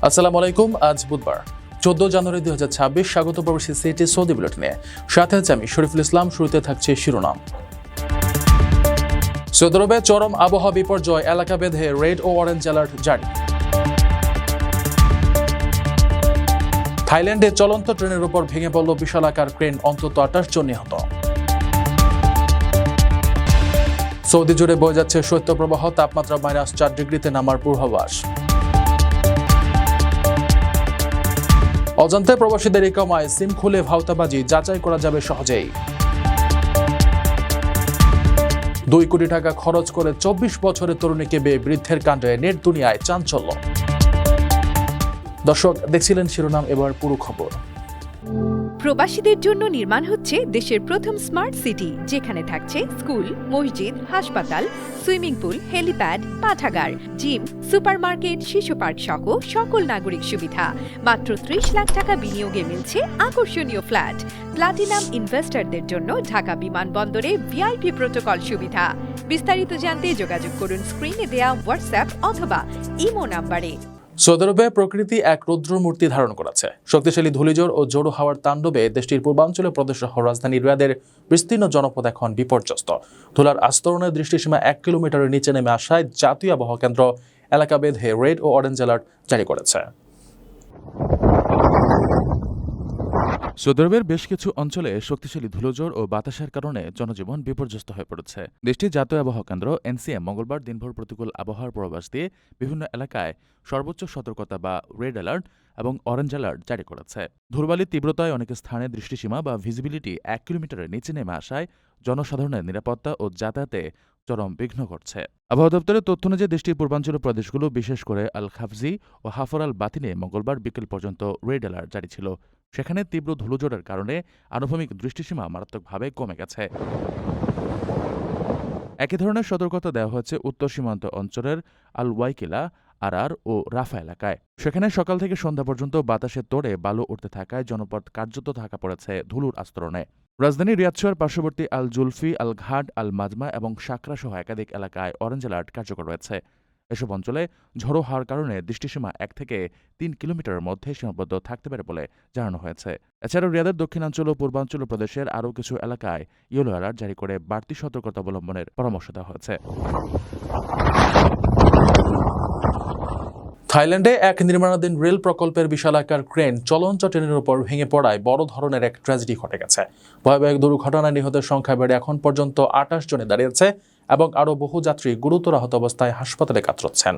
আসসালামু আলাইকুম। আজ বুধবার 14 জানুয়ারি 2026। স্বাগত প্রবাসী সিটি সৌদি বুলেটিনে। সাথে আছে আমি শরীফুল ইসলাম। শুরুতে থাকছে শিরোনাম। সৌদি আরবে চরম আবহাওয়া বিপর্যয়, এলাকা ভেদে রেড ও অরেঞ্জ অ্যালার্ট জারি। থাইল্যান্ডে চলন্ত ট্রেনের উপর ভেঙে পড়ল বিশালাকার ক্রেন, অন্তত 28 জন নিহত। সৌদি জুড়ে বয়ে যাচ্ছে শৈত্যপ্রবাহ, তাপমাত্রা -4 ডিগ্রিতে নামার পূর্বাভাস। অজান্তে প্রবাসীদের ইকামায় সিম খুলে ভাওতাবাজি যাচাই করা যাবে সহজেই। 2 কোটি টাকা খরচ করে 24 বছরের তরুণীকে বিয়ে, বৃদ্ধের কাণ্ডে নেট দুনিয়ায় চাঞ্চল্য। দর্শক দেখছিলেন শিরোনাম, এবার পুরো খবর। প্রবাসীদের জন্য নির্মাণ হচ্ছে দেশের প্রথম স্মার্ট সিটি, যেখানে থাকছে স্কুল, মসজিদ, হাসপাতাল, সুইমিং পুল, হেলিপ্যাড, পাঠাগার, জিম, সুপারমার্কেট, শিশু পার্ক সহ সকল নাগরিক সুবিধা। মাত্র 30 লাখ টাকা বিনিয়োগে মিলছে আকর্ষণীয় ফ্ল্যাট। প্লাটিনাম ইনভেস্টরদের জন্য ঢাকা বিমানবন্দরে ভিআইপি প্রোটোকল সুবিধা। বিস্তারিত জানতে যোগাযোগ করুন স্ক্রিনে দেয়া হোয়াটসঅ্যাপ অথবা ইমো নাম্বারে। সৌদি আরবে প্রকৃতি এক রুদ্রমূর্তি ধারণ করেছে। শক্তিশালী ধূলিঝড় ও জোড়ো হাওয়ার তাণ্ডবে দেশটির পূর্বাঞ্চলীয় প্রদেশ সহ রাজধানী রিয়াদের বিস্তীর্ণ জনপদ এখন বিপর্যস্ত। ধুলার আস্তরণের দৃষ্টিসীমা 1 কিলোমিটারের নিচে নেমে আসায় জাতীয় আবহাওয়া কেন্দ্র এলাকা ভেদে রেড ও অরেঞ্জ অ্যালার্ট জারি করেছে। সৌদি আরবের বেশ কিছু অঞ্চলে শক্তিশালী ধুলোঝড় ও বাতাসের কারণে জনজীবন বিপর্যস্ত হয়ে পড়েছে। দেশটির জাতীয় আবহাওয়া কেন্দ্র এনসিএম মঙ্গলবার দিনভর প্রতিকূল আবহাওয়ার পূর্বাভাস দিয়ে বিভিন্ন এলাকায় সর্বোচ্চ সতর্কতা বা রেড অ্যালার্ট এবং অরেঞ্জ অ্যালার্ট জারি করেছে। ধূলবালির তীব্রতায় অনেক স্থানে দৃষ্টিসীমা বা ভিজিবিলিটি 1 কিলোমিটারের নিচে নেমে আসায় জনসাধারণের নিরাপত্তা ও যাতায়াতে চরম বিঘ্ন ঘটছে। আবহাওয়া দপ্তরের তথ্য অনুযায়ী দেশটির পূর্বাঞ্চলীয় প্রদেশগুলো, বিশেষ করে আল খাফজি ও হাফর আল বাতিনে মঙ্গলবার বিকেল পর্যন্ত রেড অ্যালার্ট জারি ছিল। সেখানে তীব্র ধুলোঝড়ের কারণে আনুভূমিক দৃষ্টিসীমা মারাত্মকভাবে কমে গেছে। একই ধরনের সতর্কতা দেওয়া হয়েছে উত্তর সীমান্ত অঞ্চলের আল ওয়াইকিলা, আরার ও রাফা এলাকায়। সেখানে সকাল থেকে সন্ধ্যা পর্যন্ত বাতাসের তোড়ে বালু উঠতে থাকায় জনপদ কার্যত ঢাকা পড়েছে ধুলোর আস্তরণে। রাজধানী রিয়াদ শহর পার্শ্ববর্তী আল জুলফি, আল ঘাট, আল মাজমা এবং সাকরা সহ একাধিক এলাকায় অরেঞ্জ অ্যালার্ট কার্যকর রয়েছে। এসব অঞ্চলে ঝড়ো হওয়ার কারণে দৃষ্টিসীমা 1 থেকে 3 কিলোমিটারের মধ্যে সীমাবদ্ধ থাকতে পারে বলে জানানো হয়েছে। এছাড়াও রিয়াদের দক্ষিণাঞ্চল ও পূর্বাঞ্চল প্রদেশের আরও কিছু এলাকায় ইয়েলো অ্যালার্ট জারি করে বাড়তি সতর্কতা অবলম্বনের পরামর্শ দেওয়া হয়েছে। থাইল্যান্ডে এক নির্মাণাধীন রেল প্রকল্পের বিশালাকার ক্রেন চলন্ত ট্রেনের উপর ভেঙে পড়ায় বড় ধরনের এক ট্র্যাজেডি ঘটে গেছে। ভয়াবহ দুর্ঘটনায় নিহতের সংখ্যা বেড়ে এখন পর্যন্ত 28 জনে দাঁড়িয়েছে এবং আরও বহু যাত্রী গুরুতর আহত অবস্থায় হাসপাতালে কাতরাচ্ছেন।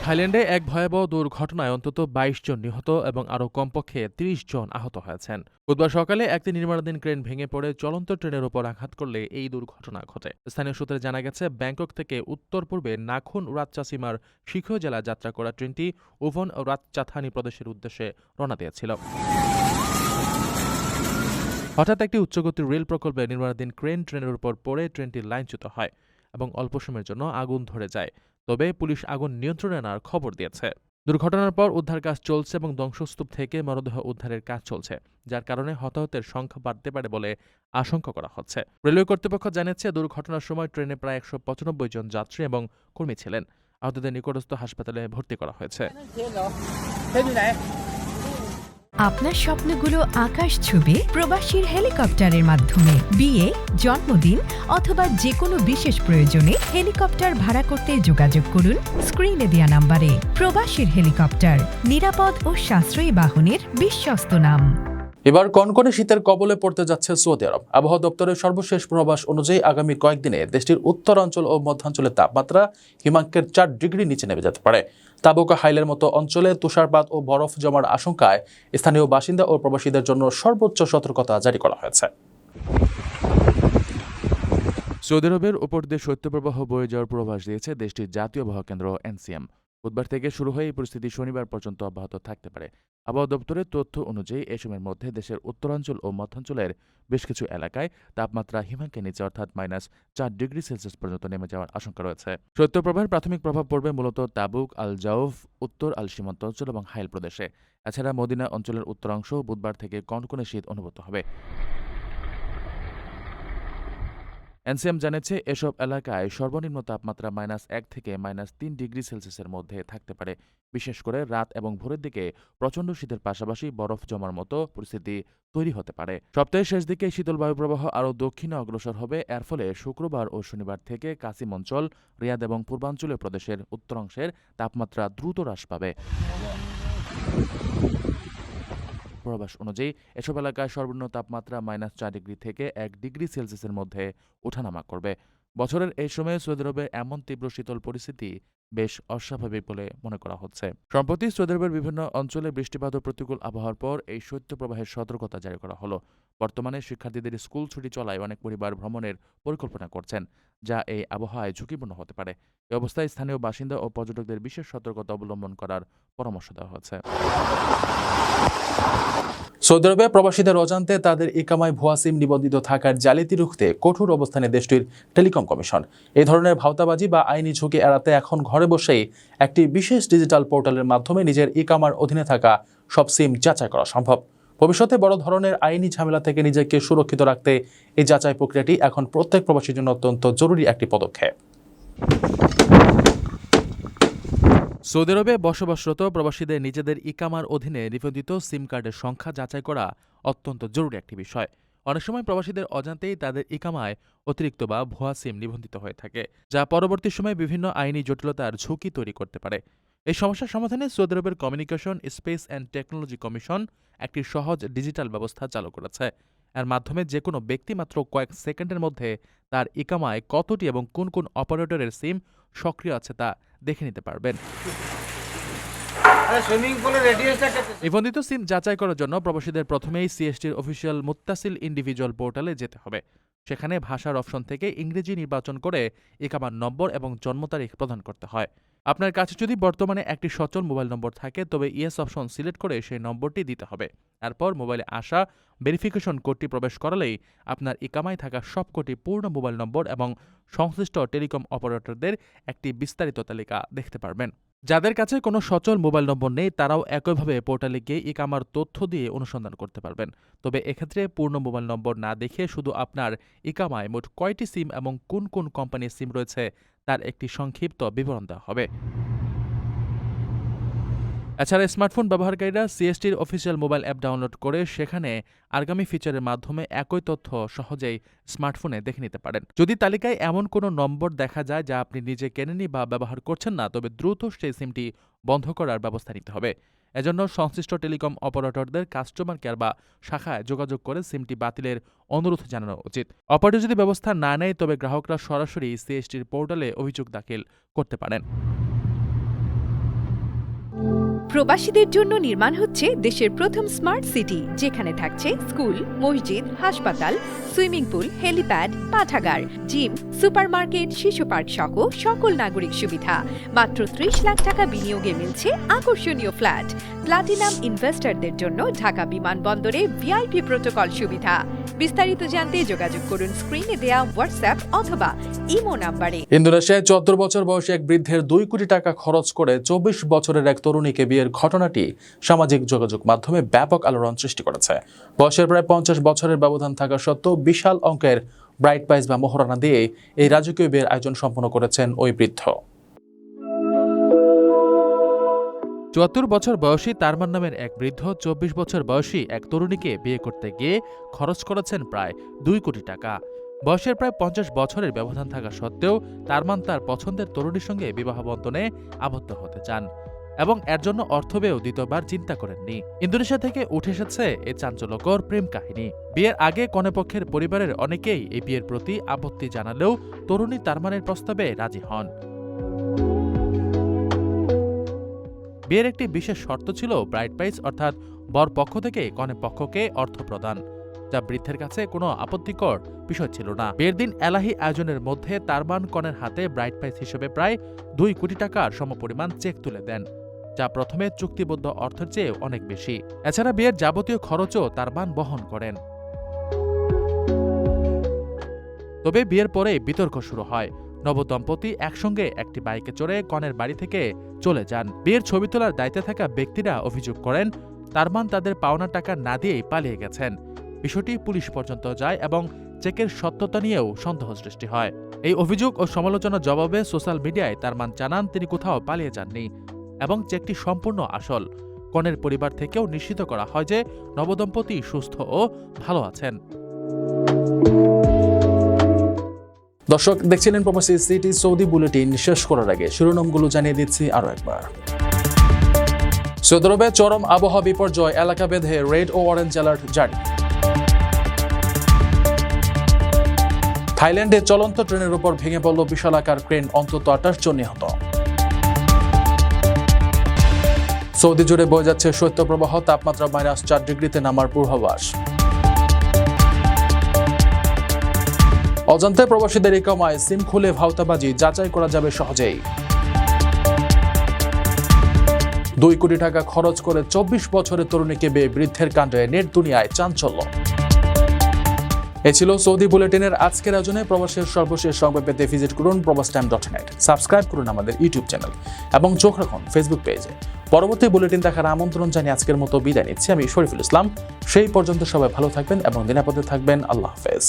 থাইল্যান্ডে এক ভয়াবহ দুর্ঘটনায় অন্তত 22 জন নিহত এবং আরও কমপক্ষে 30 জন আহত হয়েছেন। বুধবার সকালে একটি নির্মাণাধীন ক্রেন ভেঙে পড়ে চলন্ত ট্রেনের উপর আঘাত করলে এই দুর্ঘটনা ঘটে। স্থানীয় সূত্রে জানা গেছে, ব্যাংকক থেকে উত্তর পূর্বে নাখুন রাতচাসিমার শিখো জেলা যাত্রা করা ট্রেনটি উভন রাতচাথানি প্রদেশের উদ্দেশ্যে রওনা দিয়েছিল। হঠাৎ একটি উচ্চগতির রেল প্রকল্পে নির্মাণাধীন ক্রেন ট্রেনের উপর পড়ে ট্রেনটি লাইনচ্যুত হয় এবং অল্প সময়ের জন্য আগুন ধরে যায়। তবে পুলিশ আগুন নিয়ন্ত্রণে আনার খবর দিয়েছে। দুর্ঘটনার পর উদ্ধার কাজ চলছে এবং ধ্বংসস্তূপ থেকে মরদেহ উদ্ধারের কাজ চলছে, যার কারণে হতাহতের সংখ্যা বাড়তে পারে বলে আশঙ্কা করা হচ্ছে। রেলওয়ে কর্তৃপক্ষ জানিয়েছে, দুর্ঘটনার সময় ট্রেনে প্রায় 195 জন যাত্রী এবং কর্মী ছিলেন। আহতদের নিকটস্থ হাসপাতালে ভর্তি করা হয়েছে। আপনার স্বপ্নগুলো আকাশ ছুবে প্রবাসীর হেলিকপ্টারের মাধ্যমে। বিয়ে, জন্মদিন অথবা যে কোনো বিশেষ প্রয়োজনে হেলিকপ্টার ভাড়া করতে যোগাযোগ করুন স্ক্রিনে দেয়া নাম্বারে। প্রবাসীর হেলিকপ্টার, নিরাপদ ও সাশ্রয়ী বাহনের বিশ্বস্ত নাম। এবার কনকনে শীতের কবলে পড়তে যাচ্ছে সৌদি আরব। আবহাওয়া দপ্তরের সর্বশেষ পূর্বাভাস অনুযায়ী আগামী কয়েকদিনে দেশটির উত্তরাঞ্চল ও মধ্যাঞ্চলের তাপমাত্রা হিমাঙ্কের 4 ডিগ্রি নিচে নেমে যেতে পারে। তাবুকা হাইলের মতো অঞ্চলে তুষারপাত ও বরফ জমার আশঙ্কায় স্থানীয় বাসিন্দা ও প্রবাসীদের জন্য সর্বোচ্চ সতর্কতা জারি করা হয়েছে। সৌদি আরবের উপর দিয়ে শৈত্যপ্রবাহ বয়ে যাওয়ার পূর্বাভাস দিয়েছে দেশটির জাতীয় আবহাওয়া কেন্দ্র এনসিএম। বুধবার থেকে শুরু হয়ে এই পরিস্থিতি শনিবার পর্যন্ত অব্যাহত থাকতে পারে। আবহাওয়া দপ্তরের তথ্য অনুযায়ী এ সময়ের মধ্যে দেশের উত্তরাঞ্চল ও মধ্যাঞ্চলের বেশ কিছু এলাকায় তাপমাত্রা হিমাঙ্কের নিচে অর্থাৎ -4 ডিগ্রি সেলসিয়াস পর্যন্ত নেমে যাওয়ার আশঙ্কা রয়েছে। শৈত্যপ্রবাহের প্রাথমিক প্রভাব পড়বে মূলত তাবুক, আল জাউফ, উত্তর আল সীমান্ত অঞ্চল এবং হাইল প্রদেশে। এছাড়া মদিনা অঞ্চলের উত্তরাংশ বুধবার থেকে কনকনে শীত অনুভূত হবে। এনসিএম জানিয়েছে এসব এলাকায় সর্বনিম্ন তাপমাত্রা -1 থেকে -3 ডিগ্রি সেলসিয়াসের মধ্যে থাকতে পারে। বিশেষ করে রাত এবং ভোরের দিকে প্রচণ্ড শীতের পাশাপাশি বরফ জমার মতো পরিস্থিতি তৈরি হতে পারে। সপ্তাহের শেষ দিকে শীতল বায়ুপ্রবাহ আরও দক্ষিণে অগ্রসর হবে। এর ফলে শুক্রবার ও শনিবার থেকে কাসিম অঞ্চল, রিয়াদ এবং পূর্বাঞ্চলীয় প্রদেশের উত্তরাংশের তাপমাত্রা দ্রুত হ্রাস পাবে। পূর্বাভাস অনুযায়ী এসব এলাকায় সর্বনিম্ন তাপমাত্রা -4 ডিগ্রি থেকে 1 ডিগ্রি সেলসিয়াসের মধ্যে ওঠানামা করবে। বছরের এই সময়ে সৌদি আরবে এমন তীব্র শীতল পরিস্থিতি বেশ অস্বাভাবিক বলে মনে করা হচ্ছে। সম্প্রতি সৌদি আরবের বিভিন্ন অঞ্চলে বৃষ্টিপাত ও প্রতিকূল আবহাওয়ার পর এই শৈত্যপ্রবাহের সতর্কতা জারি করা হলো। বর্তমানে শিক্ষার্থীদের স্কুল ছুটি চলায় অনেক পরিবার ভ্রমণের পরিকল্পনা করছেন, যা এই আবহাওয়ায় ঝুঁকিপূর্ণ হতে পারে। এ অবস্থায় স্থানীয় বাসিন্দা ও পর্যটকদের বিশেষ সতর্কতা অবলম্বন করার পরামর্শ দেওয়া হয়েছে। সৌদি আরবে প্রবাসীদের অজান্তে তাদের ইকামায় ভুয়া সিম নিবন্ধিত থাকার জালিয়াতি রুখতে কঠোর অবস্থানে দেশটির টেলিকম কমিশন। এই ধরনের ভাওতাবাজি বা আইনি ঝুঁকি এড়াতে এখন ঘরে বসেই একটি বিশেষ ডিজিটাল পোর্টালের মাধ্যমে নিজের ইকামার অধীনে থাকা সব সিম যাচাই করা সম্ভব। ভবিষ্যতে বড় ধরনের আইনি ঝামেলা থেকে নিজেকে সুরক্ষিত রাখতে এই যাচাই প্রক্রিয়াটি এখন প্রত্যেক প্রবাসীর জন্য অত্যন্ত জরুরি একটি পদক্ষেপ। সৌদি আরবে বসবাসরত প্রবাসীদের নিজেদের ইকামার অধীনে নিবন্ধিত সিম কার্ডের সংখ্যা যাচাই করা অত্যন্ত জরুরি একটি বিষয়। অনেক সময় প্রবাসীদের অজান্তেই তাদের ইকামায় অতিরিক্ত বা ভুয়া সিম নিবন্ধিত হয়ে থাকে, যা পরবর্তী সময়ে বিভিন্ন আইনি জটিলতার ঝুঁকি তৈরি করতে পারে। এই সমস্যার সমাধানে সৌদি আরবের communication, space and technology commission একটি সহজ ডিজিটাল ব্যবস্থা চালু করেছে। এর মাধ্যমে যে কোনো ব্যক্তি মাত্র কয়েক সেকেন্ডের মধ্যে তার ইকামায় কতটি এবং কোন কোন অপারেটরের সিম সক্রিয় আছে তা দেখে নিতে পারবেন। নিবন্ধিত সিম যাচাই করার জন্য প্রবাসীদের প্রথমেই সিএসটির অফিসিয়াল মুত্তাসিল ইন্ডিভিজুয়াল পোর্টালে যেতে হবে। সেখানে ভাষার অপশন থেকে ইংরেজি নির্বাচন করে ইকামার নম্বর এবং জন্ম তারিখ প্রদান করতে হয়। আপনার কাছে যদি বর্তমানে একটি সচল মোবাইল নম্বর থাকে তবে ইয়েস অপশন সিলেক্ট করে সেই নম্বরটি দিতে হবে। এরপর মোবাইলে আসা ভেরিফিকেশন কোডটি প্রবেশ করালেই আপনার ইকামায় থাকা সবকটি পূর্ণ মোবাইল নম্বর এবং সংশ্লিষ্ট টেলিকম অপারেটরদের একটি বিস্তারিত তালিকা দেখতে পারবেন। যাদের কাছে কোনো সচল মোবাইল নম্বর নেই তারাও একইভাবে পোর্টালে গিয়ে ইকামার তথ্য দিয়ে অনুসন্ধান করতে পারবেন। তবে এক্ষেত্রে পূর্ণ মোবাইল নম্বর না দেখে শুধু আপনার ইকামায় মোট কয়টি সিম এবং কোন কোন কোম্পানির সিম রয়েছে তার একটি সংক্ষিপ্ত বিবরণ দেওয়া হবে। এছাড়া স্মার্টফোন ব্যবহারকারীরা সিএসটির অফিসিয়াল মোবাইল অ্যাপ ডাউনলোড করে সেখানে আগামী ফিচারের মাধ্যমে একই তথ্য সহজেই স্মার্টফোনে দেখে নিতে পারেন। যদি তালিকায় এমন কোনো নম্বর দেখা যায় যা আপনি নিজে কেনেননি বা ব্যবহার করছেন না, তবে দ্রুত সেই সিমটি বন্ধ করার ব্যবস্থা নিতে হবে। এজন্য সংশ্লিষ্ট টেলিকম অপারেটরদের কাস্টমার কেয়ার বা শাখায় যোগাযোগ করে সিমটি বাতিলের অনুরোধ জানানো উচিত। অপারেটর যদি ব্যবস্থা না নেয় তবে গ্রাহকরা সরাসরি সিএসটির পোর্টালে অভিযোগ দাখিল করতে পারেন। প্রবাসীদের জন্য নির্মাণ হচ্ছে দেশের প্রথম স্মার্ট সিটি, যেখানে থাকছে স্কুল, মসজিদ, হাসপাতাল, সুইমিং পুল, হেলিপ্যাড, পাঠাগার, জিম, সুপারমার্কেট, শিশু পার্ক সহ সকল নাগরিক সুবিধা। মাত্র 30 লাখ টাকা বিনিয়োগে মিলছে আকর্ষণীয় ফ্ল্যাট। প্লাটিনাম ইনভেস্টরদের জন্য ঢাকা বিমানবন্দরে ভিআইপি প্রোটোকল সুবিধা। বিস্তারিত জানতে যোগাযোগ করুন স্ক্রিনে দেয়া হোয়াটসঅ্যাপ অথবা ইমো নাম্বারে। ইন্দোনেশিয়ায় 14 বছর বয়সী এক বৃদ্ধের 2 কোটি টাকা খরচ করে 24 বছরের এক তরুণীকে বিয়ের ঘটনাটি সামাজিক যোগাযোগ মাধ্যমে ব্যাপক আলোড়ন সৃষ্টি করেছে। বয়সের প্রায় 50 বছরের ব্যবধান থাকা সত্ত্বেও বিশাল অঙ্কের ব্রাইড প্রাইজ বা মোহরানা দিয়ে এই রাজকীয় বিয়ের আয়োজন সম্পন্ন করেছেন ওই বৃদ্ধ। 74 বছর বয়সী তারমান নামের এক বৃদ্ধ 24 বছর বয়সী এক তরুণীকে বিয়ে করতে গিয়ে খরচ করেছেন প্রায় 2 কোটি টাকা। বয়সের প্রায় 50 বছরের ব্যবধান থাকা সত্ত্বেও তারমান তার পছন্দের তরুণীর সঙ্গে বিবাহ বন্ধনে আবদ্ধ হতে চান এবং এর জন্য অর্থ ব্যয়েও দ্বিতীয়বার চিন্তা করেননি। ইন্দোনেশিয়া থেকে উঠে এসেছে এই চাঞ্চল্যকর প্রেম কাহিনী। বিয়ের আগে কনেপক্ষের পরিবারের অনেকেই এই বিয়ের প্রতি আপত্তি জানালেও তরুণী তারমানের প্রস্তাবে রাজি হন। বিয়ের একটি বিশেষ শর্ত ছিল ব্রাইড প্রাইজ, অর্থাৎ বর পক্ষ থেকে কনে পক্ষকে অর্থ প্রদান, যা বৃদ্ধের কাছে কোনো আপত্তিকর বিষয় ছিল না। বিয়ের দিন এলাহি আয়োজনের মধ্যে তারমান কনের হাতে ব্রাইড প্রাইজ হিসেবে প্রায় 2 কোটি টাকার সমপরিমাণ চেক তুলে দেন, যা প্রথমে চুক্তিবদ্ধ অর্থের চেয়ে অনেক বেশি। এছাড়া বিয়ের যাবতীয় খরচও তারমান বহন করেন। তবে বিয়ের পরে বিতর্ক শুরু হয়। নবদম্পতি একসঙ্গে একটি বাইকে চড়ে কনের বাড়ি থেকে চলে যান। বিয়ের ছবি তোলার দায়িত্বে থাকা ব্যক্তিরা অভিযোগ করেন তারমান তাদের পাওনা টাকা না দিয়েই পালিয়ে গেছেন। বিষয়টি পুলিশ পর্যন্ত যায় এবং চেকের সত্যতা নিয়েও সন্দেহ সৃষ্টি হয়। এই অভিযোগ ও সমালোচনার জবাবে সোশ্যাল মিডিয়ায় তারমান জানান তিনি কোথাও পালিয়ে যাননি এবং চেকটি সম্পূর্ণ আসল। কনের পরিবার থেকেও নিশ্চিত করা হয় যে নবদম্পতি সুস্থ ও ভালো আছেন। দর্শক দেখছিলেন প্রবাসী সিটি সৌদি বুলেটিন। শেষ করার আগে শিরোনামগুলো জানিয়ে দিচ্ছি আরো একবার। সৌদি আরবে চরম আবহাওয়া বিপর্যয়, এলাকা ভেদে রেড ও অরেঞ্জ অ্যালার্ট জারি। থাইল্যান্ডে চলন্ত ট্রেনের উপর ভেঙে পড়ল বিশালাকার ক্রেন, অন্তত 28 জন নিহত। সৌদি জুড়ে বয়ে যাচ্ছে শৈত্যপ্রবাহ, তাপমাত্রা -4 ডিগ্রিতে নামার পূর্বাভাস। অজান্তে প্রবাসীদের ইকামায় সিম খুলে ভাওতাবাজি যাচাই করা যাবে সহজেই। 2 কোটি টাকা খরচ করে 24 বছরের তরুণীকে বিয়ে, বৃদ্ধের কাণ্ডে নেট দুনিয়ায় চাঞ্চল্য। এ ছিল সৌদি বুলেটিনের আজকের আয়োজনে। প্রবাসের সর্বশেষ সংবাদ পেতে ভিজিট করুন probastime.net, সাবস্ক্রাইব করুন আমাদের ইউটিউব চ্যানেল এবং চোখ রাখুন ফেসবুক পেজে। পরবর্তী বুলেটিন দেখার আমন্ত্রণ জানিয়ে আজকের মতো বিদায় নিচ্ছি আমি শরীফুল ইসলাম। সেই পর্যন্ত সবাই ভালো থাকবেন এবং নিরাপদে থাকবেন। আল্লাহ হাফেজ।